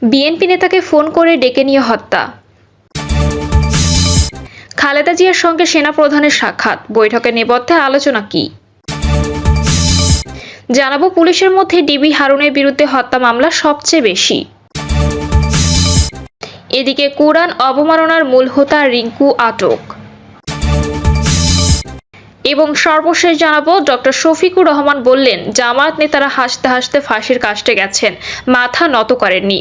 BNP নেতাকে phone করে ডেকে নিয়ে হত্যা। খালেদা জিয়ার সঙ্গে সেনাপ্রধানের সাক্ষাৎ, বৈঠকের নেপথ্যে আলোচনা কি? জানাবো পুলিশের মধ্যে ডিবি হারুনের বিরুদ্ধে হত্যা মামলা সবচেয়ে বেশি। এদিকে কোরআন অবমাননার মূল হোতা রিংকু আটক। এবং সর্বশেষ জানাবো ডক্টর শফিকুর রহমান বললেন, জামায়াত নেতারা হাসতে হাসতে ফাঁসির কাস্টে গেছেন, মাথা নত করেননি।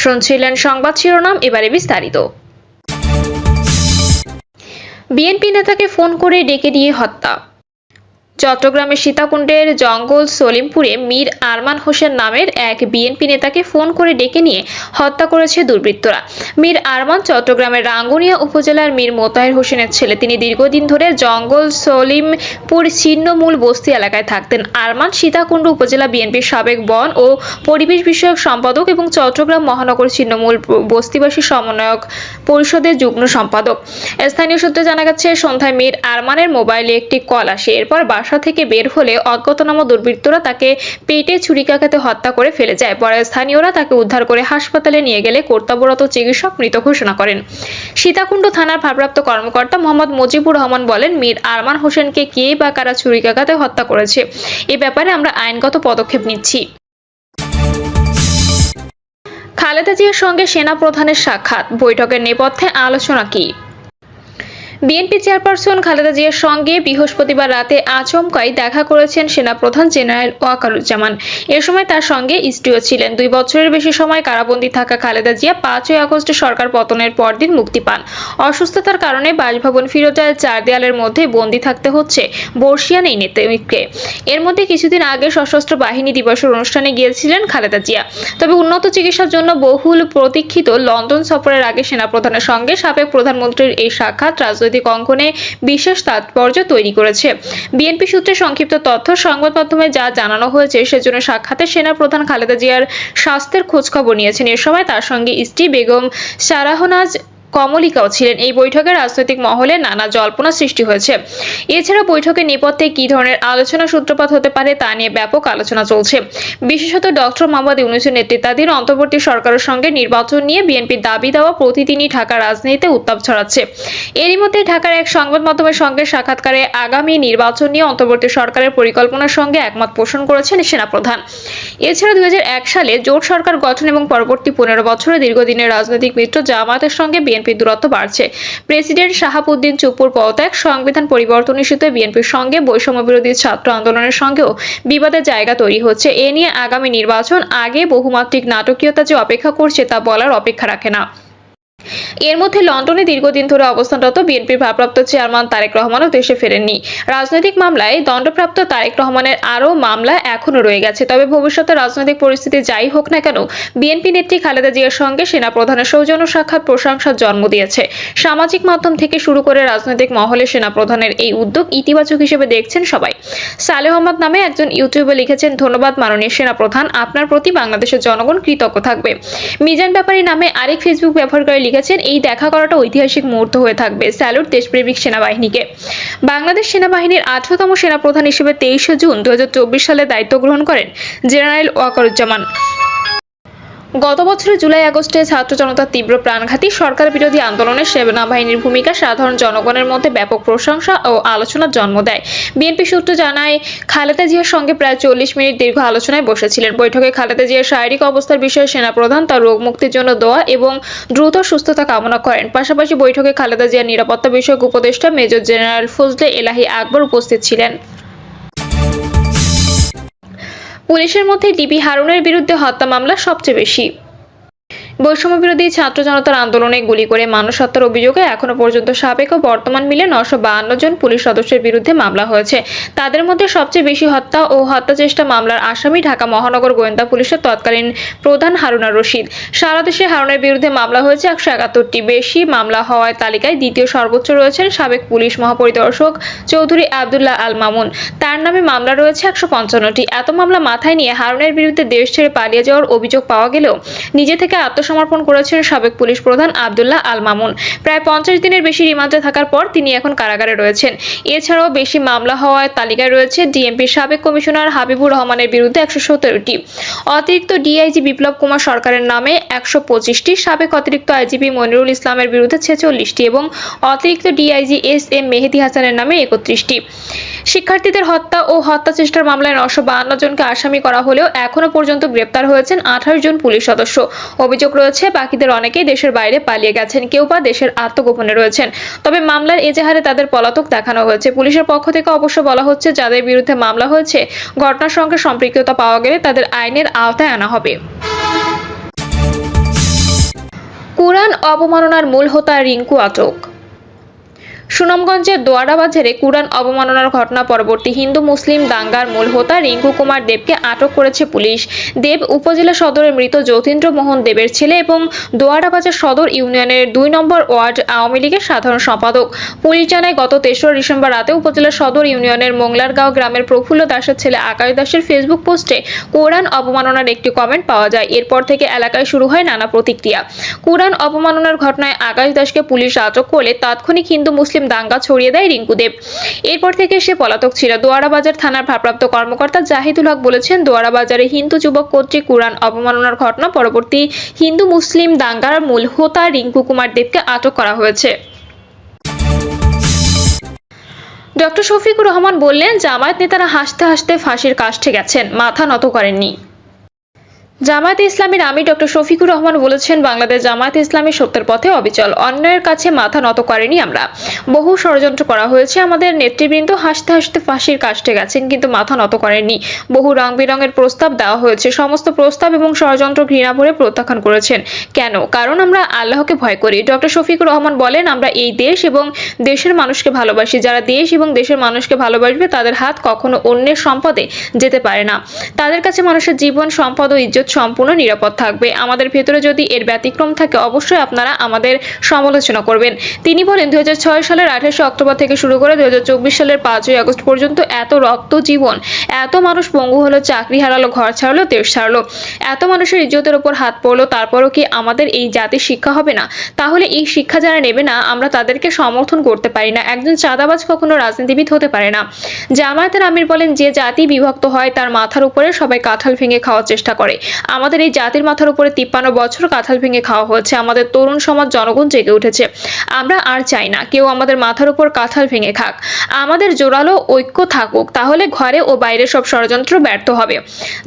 শুনছিলেন সংবাদ শিরোনাম, এবারে বিস্তারিত। বিএনপি নেতাকে ফোন করে ডেকে নিয়ে হত্যা। চট্টগ্রামের সীতাকুণ্ডের জঙ্গল সলিমপুরে মীর আরমান হোসেন নামের এক বিএনপি নেতাকে ফোন করে ডেকে নিয়ে হত্যা করেছে দুর্বৃত্তরা। মীর আরমান চট্টগ্রামের রাঙ্গুনিয়া উপজেলার মীর মোতাহের হোসেনের ছেলে। তিনি দীর্ঘদিন ধরে জঙ্গল সলিমপুর ছিন্নমূল বস্তি এলাকায় থাকতেন। আরমান সীতাকুণ্ড উপজেলা বিএনপির সাবেক বন ও পরিবেশ বিষয়ক সম্পাদক এবং চট্টগ্রাম মহানগর ছিন্নমূল বস্তিবাসী সমন্বয়ক পরিষদের যুগ্ম সম্পাদক। স্থানীয় সূত্রে জানা গেছে, সন্ধ্যায় মীর আরমানের মোবাইলে একটি কল আসে। এরপর বাসা থেকে বের হলে অজ্ঞাতনামা দুর্বৃত্তরা তাকে পেটে ছুরিকাঘাতে হত্যা করে ফেলে যায়। পরে স্থানীয়রা তাকে উদ্ধার করে হাসপাতালে নিয়ে গেলে কর্তব্যরত চিকিৎসক মৃত ঘোষণা করেন। সীতাকুণ্ড থানার ভারপ্রাপ্ত কর্মকর্তা মোহাম্মদ মুজিবুর রহমান বলেন, মীর আরমান হোসেনকে কে বা কারা ছুরিকাঘাতে হত্যা করেছে এ ব্যাপারে আমরা আইনগত পদক্ষেপ নিচ্ছি। খালেদা জিয়ার সঙ্গে সেনাপ্রধানের সাক্ষাৎ, বৈঠকের নেপথ্যে আলোচনা কি? বিএনপি চেয়ারপারসন খালেদা জিয়ার সঙ্গে বৃহস্পতিবার রাতে আচমকাই দেখা করেছেন সেনাপ্রধান জেনারেল ওয়াকারুজ্জামান। এ সময় তার সঙ্গে স্ত্রীও ছিলেন। 2 বছরের বেশি সময় কারাবন্দী থাকা খালেদা জিয়া 5ই আগস্ট সরকার পতনের পরদিন মুক্তি পান। অসুস্থতার কারণে বাসভবন ফিরোজার 4 দেয়ালের মধ্যে বন্দী থাকতে হচ্ছে বর্ষিয়ান এই নেত্রীকে। এর মধ্যে কিছুদিন আগে সশস্ত্র বাহিনী দিবসের অনুষ্ঠানে গিয়েছিলেন খালেদা জিয়া। তবে উন্নত চিকিৎসার জন্য বহুল প্রতীক্ষিত লন্ডন সফরের আগে সেনাপ্রধানের সঙ্গে সাবেক প্রধানমন্ত্রীর এই সাক্ষাৎ রাজনৈতিক অঙ্গনে বিশেষ তাৎপর্য তৈরি করেছে। বিএনপি সূত্রে সংক্ষিপ্ত তথ্য, সংবাদ মাধ্যমে যা জানানো হয়েছে, সেজন্য সাক্ষাতে সেনাপ্রধান খালেদা জিয়ার স্বাস্থ্যের খোঁজখবর নিয়েছেন। এ সময় তার সঙ্গে স্ত্রী বেগম সারাহনাজ কমলিকাও ছিলেন। এই বৈঠকে রাজনৈতিক মহলে নানা জল্পনা সৃষ্টি হয়েছে। এছাড়া বৈঠকের নেপথ্যে কি ধরনের আলোচনা সূত্রপাত হতে পারে তা নিয়ে ব্যাপক আলোচনা চলছে। বিশেষত ডক্টর মোহাম্মদ ইউনূসের নেতৃত্বাধীন অন্তর্বর্তী সরকারের সঙ্গে নির্বাচন নিয়ে বিএনপির দাবি দেওয়া প্রতিদিনই ঢাকা রাজনীতিতে উত্তাপ ছড়াচ্ছে। এরই মধ্যে ঢাকার এক সংবাদ মাধ্যমের সঙ্গে সাক্ষাৎকারে আগামী নির্বাচন নিয়ে অন্তর্বর্তী সরকারের পরিকল্পনার সঙ্গে একমত পোষণ করেছেন সেনাপ্রধান। এছাড়া 2001 সালে জোট সরকার গঠন এবং পরবর্তী 15 বছরে দীর্ঘদিনের রাজনৈতিক মিত্র জামায়াতের সঙ্গে বিএনপির দূরত্ব বাড়ছে। প্রেসিডেন্ট শাহাবুদ্দিন চুপ্পুর পদত্যাগ, সংবিধান পরিবর্তন ইস্যুতে বিএনপির সঙ্গে বৈষম্য বিরোধী ছাত্র আন্দোলনের সঙ্গেও বিবাদের জায়গা তৈরি হচ্ছে। এ নিয়ে আগামী নির্বাচন আগে বহুমাত্রিক নাটকীয়তা যে অপেক্ষা করছে তা বলার অপেক্ষা রাখে না। এর মধ্যে লন্ডনে দীর্ঘদিন ধরে অবস্থানরত বিএনপির ভারপ্রাপ্ত চেয়ারম্যান তারেক রহমানও দেশে ফেরেননি। রাজনৈতিক মামলায় দণ্ডপ্রাপ্ত তারেক রহমানের আরও মামলা এখনো রয়ে গেছে। তবে ভবিষ্যতে রাজনৈতিক পরিস্থিতি যাই হোক না কেন, বিএনপি নেত্রী খালেদা জিয়ার সঙ্গে সেনাপ্রধানের সৌজন্য সাক্ষাৎ প্রশংসার জন্ম দিয়েছে। সামাজিক মাধ্যম থেকে শুরু করে রাজনৈতিক মহলে সেনাপ্রধানের এই উদ্যোগ ইতিবাচক হিসেবে দেখছেন সবাই। সালেহ আহমদ নামে একজন ইউটিউবে লিখেছেন, ধন্যবাদ মাননীয় সেনাপ্রধান, আপনার প্রতি বাংলাদেশের জনগণ কৃতজ্ঞ থাকবে। মিজান ব্যাপারী নামে আরেক ফেসবুক ব্যবহারকারী লিখেছেন, এই দেখা করাটা ঐতিহাসিক মুহূর্ত হয়ে থাকবে। স্যালুট দেশপ্রেমিক সেনাবাহিনীকে। বাংলাদেশ সেনাবাহিনীর 18তম সেনাপ্রধান হিসেবে 23শে জুন 2024 সালে দায়িত্ব গ্রহণ করেন জেনারেল ওয়াকারুজ্জামান। গত বছরের জুলাই আগস্টে ছাত্র জনতার তীব্র প্রাণঘাতী সরকার বিরোধী আন্দোলনে সেনাবাহিনীর ভূমিকা সাধারণ জনগণের মধ্যে ব্যাপক প্রশংসা ও আলোচনার জন্ম দেয়। বিএনপি সূত্র জানায়, খালেদা জিয়ার সঙ্গে প্রায় 40 মিনিট দীর্ঘ আলোচনায় বসেছিলেন। বৈঠকে খালেদা জিয়ার শারীরিক অবস্থার বিষয়ে সেনাপ্রধান তার রোগ মুক্তির জন্য দোয়া এবং দ্রুত সুস্থতা কামনা করেন। পাশাপাশি বৈঠকে খালেদা জিয়ার নিরাপত্তা বিষয়ক উপদেষ্টা মেজর জেনারেল ফজলে এলাহি আকবর উপস্থিত ছিলেন। পুলিশের মধ্যে ডিবি হারুনের বিরুদ্ধে হত্যা মামলা সবচেয়ে বেশি। বৈষম্য বিরোধী ছাত্র জনতার আন্দোলনে গুলি করে মানুষ হত্যার অভিযোগে এখনো পর্যন্ত সাবেক ও বর্তমান মিলে 952 জন পুলিশ সদস্যের বিরুদ্ধে মামলা হয়েছে। তাদের মধ্যে সবচেয়ে বেশি হত্যা ও হত্যা চেষ্টা মামলার আসামি ঢাকা মহানগর গোয়েন্দা পুলিশের তৎকালীন প্রধান হারুন আর রশিদ। সারা দেশে হারুনের বিরুদ্ধে মামলা হয়েছে 171টি। বেশি মামলা হওয়ার তালিকায় দ্বিতীয় সর্বোচ্চ রয়েছেন সাবেক পুলিশ মহাপরিদর্শক চৌধুরী আব্দুল্লাহ আল মামুন। তার নামে মামলা রয়েছে 155টি। এত মামলা মাথায় নিয়ে হারুনের বিরুদ্ধে দেশ ছেড়ে পালিয়ে যাওয়ার অভিযোগ পাওয়া গেলেও নিজে থেকে আত্মসমর্পণ করেছেন সাবেক পুলিশ প্রধান আব্দুল্লাহ আল মামুন। প্রায় 50 দিনের বেশি রিমান্ডে থাকার পর তিনি এখন কারাগারে রয়েছেন। এছাড়াও বেশি মামলা হওয়ার তালিকায় রয়েছে ডিএমপির সাবেক কমিশনার হাবিবুর রহমানের বিরুদ্ধে 117টি, অতিরিক্ত ডিআইজি বিপ্লব কুমার সরকারের নামে 125টি, সাবেক অতিরিক্ত আইজিপি মনিরুল ইসলামের বিরুদ্ধে 46টি এবং অতিরিক্ত ডিআইজি এস.এম. মেহেদী হাসানের নামে 31টি। শিক্ষার্থীদের হত্যা ও হত্যা চেষ্টার মামলায় 952 জনকে আসামি করা হলেও এখনো পর্যন্ত গ্রেপ্তার হয়েছেন 28 জন পুলিশ সদস্য। অভিযোগ রয়েছে বাকিদের অনেকেই দেশের বাইরে পালিয়ে গেছেন, কেউ বা দেশের আত্মগোপনে রয়েছেন। তবে মামলার এজাহারে তাদের পলাতক দেখানো হয়েছে। পুলিশের পক্ষ থেকে অবশ্য বলা হচ্ছে, যাদের বিরুদ্ধে মামলা হয়েছে ঘটনার সঙ্গে সম্পৃক্ততা পাওয়া গেলে তাদের আইনের আওতায় আনা হবে। কুরআন অবমাননার মূল হোতা রিংকু আটক। সুনামগঞ্জের দোয়ারা বাজারে কুরআন অবমাননার ঘটনা পরবর্তী হিন্দু মুসলিম দাঙ্গার মূল হোতা রিংকু কুমার দেবকে আটক করেছে পুলিশ। দেব উপজেলা সদরের মৃত যতীন্দ্র মোহন দেবের ছেলে এবং দোয়ারা বাজার সদর ইউনিয়নের 2 নম্বর ওয়ার্ড আওয়ামী লীগের সাধারণ সম্পাদক। পুলিশ জানায়, গত 3রা ডিসেম্বর রাতে উপজেলা সদর ইউনিয়নের মোংলারগাঁও গ্রামের প্রফুল্ল দাসের ছেলে আকাশ দাসের ফেসবুক পোস্টে কুরআন অবমাননার একটি কমেন্ট পাওয়া যায়। এরপর থেকে এলাকায় শুরু হয় নানা প্রতিক্রিয়া। কুরআন অবমাননার ঘটনায় আকাশ দাসকে পুলিশ আটক করলে তাৎক্ষণিক হিন্দু মুসলিম দাঙ্গা ছড়িয়ে দেয় রিংকু দেব। এরপর থেকে সে পলাতক ছিল। দোয়ারা বাজার থানার ভারপ্রাপ্ত কর্মকর্তা জাহিদুল হক বলেছেন, দোয়ারা বাজারে হিন্দু যুবক কর্তৃক কুরআন অবমাননার ঘটনা পরবর্তী হিন্দু মুসলিম দাঙ্গার মূল হোতা রিংকু কুমার দেবকে আটক করা হয়েছে। ডক্টর শফিকুর রহমান বললেন, জামায়াত নেতারা হাসতে হাসতে ফাঁসির কাষ্ঠে গেছেন, মাথা নত করেননি। জামায়াতে ইসলামীর আমির ডক্টর শফিকুর রহমান বলেছেন, বাংলাদেশ জামায়াতে ইসলামী সত্যের পথে অবিচল, অন্যায়ের কাছে মাথা নত করেনি আমরা। বহু ষড়যন্ত্র করা হয়েছে, আমাদের নেতৃবৃন্দ হাসতে হাসতে ফাঁসির কাষ্ঠে গেছেন, কিন্তু মাথা নত করেননি। বহু রং বেরঙের প্রস্তাব দেওয়া হয়েছে, সমস্ত প্রস্তাব এবং ষড়যন্ত্র ঘৃণা ভরে প্রত্যাখ্যান করেছেন। কেন? কারণ আমরা আল্লাহকে ভয় করি। ডক্টর শফিকুর রহমান বলেন, আমরা এই দেশ এবং দেশের মানুষকে ভালোবাসি। যারা দেশ এবং দেশের মানুষকে ভালোবাসবে তাদের হাত কখনো অন্যের সম্পদে যেতে পারে না। তাদের কাছে মানুষের জীবন, সম্পদ ও ইজ্জত সম্পূর্ণ নিরাপদ থাকবে। আমাদের ভেতরে যদি এর ব্যতিক্রম থাকে, অবশ্যই আপনারা আমাদের সমালোচনা করবেন। তিনি বলেন, 2006 সালের 28 অক্টোবর থেকে শুরু করে 2024 সালের 5ই আগস্ট পর্যন্ত এত রক্ত, জীবন, এত মানুষ পঙ্গু হলো, চাকরি হারালো, ঘর ছাড়লো, দেশ ছাড়লো, এত মানুষের ইজ্জতের উপর হাত পড়লো, তারপরও কি আমাদের এই জাতির শিক্ষা হবে না? তাহলে এই শিক্ষা যারা নেবে না, আমরা তাদেরকে সমর্থন করতে পারি না। একজন চাঁদাবাজ কখনো রাজনীতিবিদ হতে পারে না। জামায়াতের আমির বলেন, যে জাতি বিভক্ত হয় তার মাথার উপরে সবাই কাঁঠাল ভেঙে খাওয়ার চেষ্টা করে। আমাদের এই জাতির মাথার উপরে 53 বছর কাঁঠাল ভেঙে খাওয়া হয়েছে। আমাদের তরুণ সমাজ, জনগণ জেগে উঠেছে। আমরা আর চাই না কেউ আমাদের মাথার উপর কাঁঠাল ভেঙে খাক। আমাদের জোরালো ঐক্য থাকুক, তাহলে ঘরে ও বাইরে সব ষড়যন্ত্র ব্যর্থ হবে।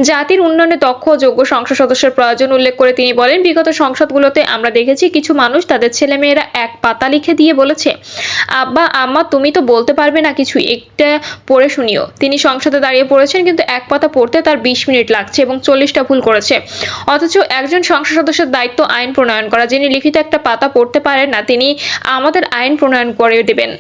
জাতির উন্নয়নে দক্ষ ও যোগ্য সংসদ সদস্যের প্রয়োজন উল্লেখ করে তিনি বলেন, বিগত সংসদগুলোতে আমরা দেখেছি কিছু মানুষ তাদের ছেলেমেয়েরা এক পাতা লিখে দিয়ে বলেছে, আব্বা আম্মা তুমি তো বলতে পারবে না কিছু, একটা পড়ে শুনিও। তিনি সংসদে দাঁড়িয়ে পড়েছেন, কিন্তু এক পাতা পড়তে তার 20 মিনিট লাগছে এবং 40টা ভুল করেছে। অথচ একজন সংসদ সদস্যের দায়িত্ব আইন প্রণয়ন করা। যিনি লিখিত একটা পাতা পড়তে পারেন না, তিনি আমাদের আইন প্রণয়ন করে দেবেন।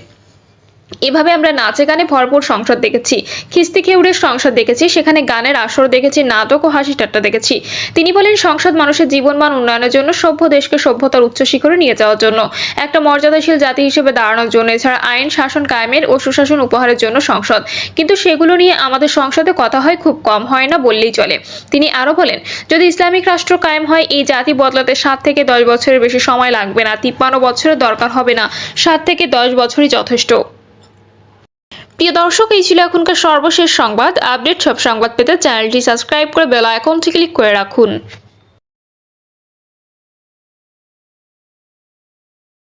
এভাবে আমরা নাচে গানে ভরপুর সংসদ দেখেছি, খিস্তি খেউড়ের সংসদ দেখেছি, সেখানে গানের আসর দেখেছি, নাটক ও হাসি ঠাট্টা দেখেছি। তিনি বলেন, সংসদ মানুষের জীবনমান উন্নয়নের জন্য, সভ্য দেশকে সভ্যতার উচ্চ শিখরে নিয়ে যাওয়ার জন্য, একটা মর্যাদাশীল জাতি হিসেবে দাঁড়ানোর জন্য, এছাড়া আইন শাসন কায়েমের ও সুশাসন উপহারের জন্য সংসদ। কিন্তু সেগুলো নিয়ে আমাদের সংসদে কথা হয় খুব কম, হয় না বললেই চলে। তিনি আরো বলেন, যদি ইসলামিক রাষ্ট্র কায়েম হয়, এই জাতি বদলাতে 7 থেকে 10 বছরের বেশি সময় লাগবে না, 53 বছরের দরকার হবে না, 7 থেকে 10 বছরই যথেষ্ট। প্রিয় দর্শক, এই ছিল এখনকার সর্বশেষ সংবাদ। আপডেট সব সংবাদ পেতে চ্যানেলটি সাবস্ক্রাইব করে বেল আইকনটি ক্লিক করে রাখুন।